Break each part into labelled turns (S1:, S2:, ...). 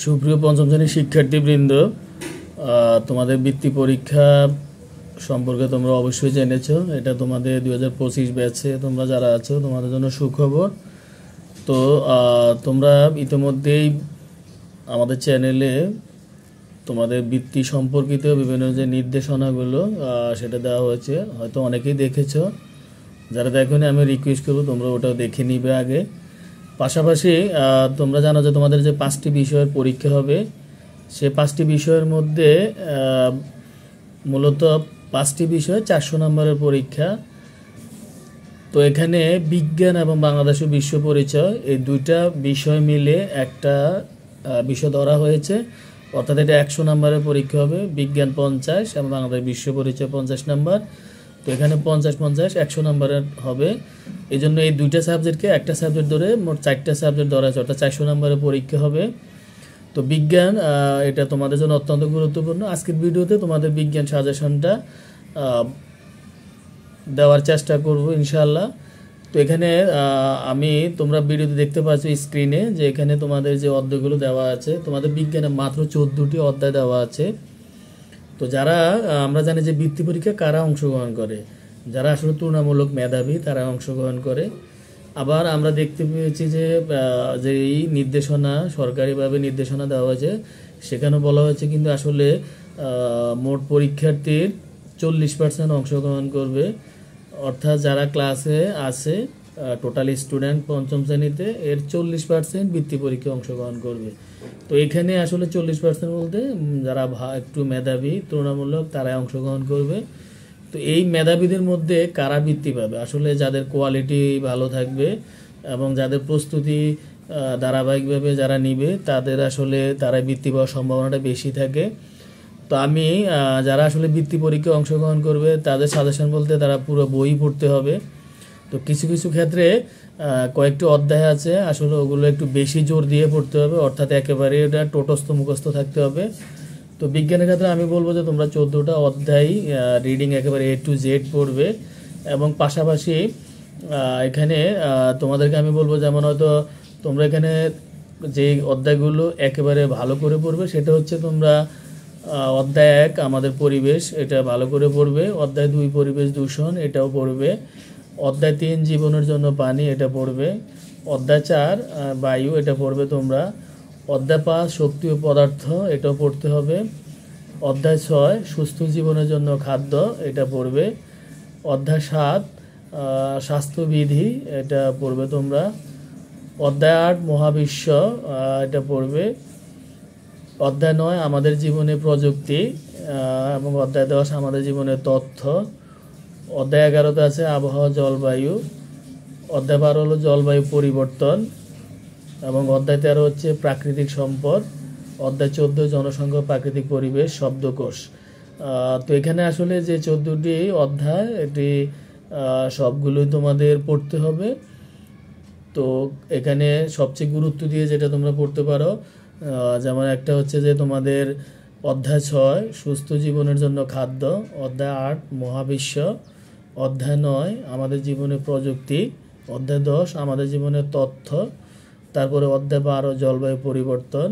S1: সুপ্রিয় পঞ্চম শ্রেণীর শিক্ষার্থীবৃন্দ, তোমাদের বৃত্তি পরীক্ষা সম্পর্কে তোমরা অবশ্যই জেনেছো। এটা তোমাদের 2025 ব্যাচে তোমরা যারা আছো তোমাদের জন্য সুখবর। তো তোমরা ইতিমধ্যেই আমাদের চ্যানেলে তোমাদের বৃত্তি সম্পর্কিত বিভিন্ন যে নির্দেশনাগুলো সেটা দেওয়া হয়েছে, হয়তো অনেকেই দেখেছো। যারা দেখোনি আমি রিকোয়েস্ট করবো তোমরা ওটাও দেখে নিবে আগে। পাশাপাশি তোমরা জানো যে তোমাদের যে 5টি বিষয়ের পরীক্ষা হবে, সে 5টি বিষয়ের মধ্যে মূলত 5টি বিষয় 400 নম্বরের পরীক্ষা। তো এখানে বিজ্ঞান এবং বাংলাদেশ ও বিশ্ব পরিচয় এই দুইটা বিষয় মিলে একটা বিষয় ধরা হয়েছে, অর্থাৎ এটা 100 নম্বরের পরীক্ষা হবে। বিজ্ঞান 50 এবং বাংলাদেশ বিশ্ব পরিচয় 50 নম্বর। তো এখানে 50-50 100 নম্বরের হবে। এই জন্য এই দুইটা সাবজেক্টকে একটা সাবজেক্ট ধরে মোট 4টা সাবজেক্ট ধরা আছে, অর্থাৎ 400 নম্বরের পরীক্ষা হবে। তো বিজ্ঞান এটা তোমাদের জন্য অত্যন্ত গুরুত্বপূর্ণ। আজকের ভিডিওতে তোমাদের বিজ্ঞান সাজেশনটা দেওয়ার চেষ্টা করব ইনশাআল্লাহ। তো এখানে তোমরা ভিডিওতে দেখতে পাচ্ছ স্ক্রিনে যে এখানে তোমাদের যে অধ্যায়গুলো দেওয়া আছে, তোমাদের বিজ্ঞানে মাত্র 14টি অধ্যায় দেওয়া আছে। তো যারা আমরা জানি যে বৃত্তি পরীক্ষা কারা অংশগ্রহণ করে, যারা আসলে তুলনামূলক মেধাবী তারা অংশগ্রহণ করে। আবার আমরা দেখতে পেয়েছি যে এই নির্দেশনা সরকারিভাবে নির্দেশনা দেওয়া হয়েছে, সেখানে বলা হয়েছে কিন্তু আসলে মোট পরীক্ষার্থীর 40% অংশগ্রহণ করবে, অর্থাৎ যারা ক্লাসে আছে টোটাল স্টুডেন্ট পঞ্চম শ্রেণীতে এর 40% বৃত্তি পরীক্ষায় অংশগ্রহণ করবে। তো এখানে আসলে 40% বলতে যারা একটু মেধাবী তুলনামূলক তারাই অংশগ্রহণ করবে। তো এই মেধাবীদের মধ্যে কারা বৃত্তি পাবে, আসলে যাদের কোয়ালিটি ভালো থাকবে এবং যাদের প্রস্তুতি ধারাবাহিকভাবে যারা নিবে তাদের আসলে তারাই বৃত্তি পাওয়ার সম্ভাবনাটা বেশি থাকে। তো যারা আসলে বৃত্তি পরীক্ষায় অংশগ্রহণ করবে তাদের সাজেশন বলতে তারা পুরো বই পড়তে হবে। তো কিছু কিছু ক্ষেত্রে কয়েকটি অধ্যায় আছে আসলে ওগুলো একটু বেশি জোর দিয়ে পড়তে হবে, অর্থাৎ একেবারে ওটা টোটস্থ মুখস্থ থাকতে হবে। তো বিজ্ঞানের ক্ষেত্রে আমি বলবো যে তোমরা 14টা অধ্যায় রিডিং একেবারে A to Z পড়বে, এবং পাশাপাশি এখানে তোমাদেরকে আমি বলবো যেমন হয়তো তোমরা এখানে যে অধ্যায়গুলো একেবারে ভালো করে পড়বে সেটা হচ্ছে তোমরা অধ্যায় 1 আমাদের পরিবেশ এটা ভালো করে পড়বে, অধ্যায় 2 পরিবেশ দূষণ এটাও পড়বে, অধ্যায় 3 জীবনের জন্য পানি এটা পড়বে, অধ্যায় 4 বায়ু এটা পড়বে তোমরা, অধ্যায় 5 শক্তি ও পদার্থ এটাও পড়তে হবে, অধ্যায় 6 সুস্থ জীবনের জন্য খাদ্য এটা পড়বে, অধ্যায় 7 স্বাস্থ্যবিধি এটা পড়বে তোমরা, অধ্যায় 8 মহাবিশ্ব এটা পড়বে, অধ্যায় 9 আমাদের জীবনে প্রযুক্তি এবং অধ্যায় 10 আমাদের জীবনে তথ্য, অধ্যায় 11তে আছে আবহাওয়া জলবায়ু, অধ্যায় 12 হলো জলবায়ু পরিবর্তন, এবং অধ্যায় 13 হচ্ছে প্রাকৃতিক সম্পদ, অধ্যায় 14 জনসংখ্যা প্রাকৃতিক পরিবেশ শব্দকোষ। তো এখানে আসলে যে 14টি অধ্যায় এটি সবগুলোই তোমাদের পড়তে হবে। তো এখানে সবচেয়ে গুরুত্ব দিয়ে যেটা তোমরা পড়তে পারো, যেমন একটা হচ্ছে যে তোমাদের অধ্যায় 6 সুস্থ জীবনের জন্য খাদ্য, অধ্যায় 8 মহাবিশ্ব, অধ্যায় 9 আমাদের জীবনে প্রযুক্তি, অধ্যায় 10 আমাদের জীবনে তথ্য, তারপরে অধ্যায় 12 জলবায়ু পরিবর্তন,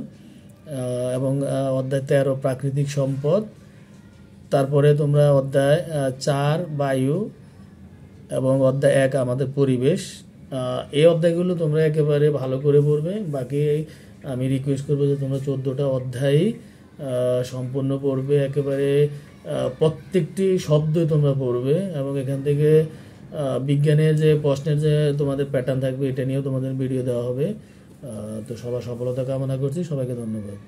S1: এবং অধ্যায় 13 প্রাকৃতিক সম্পদ, তারপরে তোমরা অধ্যায় 4 বায়ু, এবং অধ্যায় 1 আমাদের পরিবেশ। এই অধ্যায়গুলো তোমরা একেবারে ভালো করে পড়বে। বাকি আমি রিকোয়েস্ট করবো যে তোমরা 14টা অধ্যায় সম্পূর্ণ পড়বে, একেবারে প্রত্যেকটি শব্দই তোমরা পড়বে, এবং এখান থেকে বিজ্ঞানের যে প্রশ্নের যে তোমাদের প্যাটার্ন থাকবে এটা নিয়েও তোমাদের ভিডিও দেওয়া হবে। তো সবার সফলতা কামনা করছি, সবাইকে ধন্যবাদ।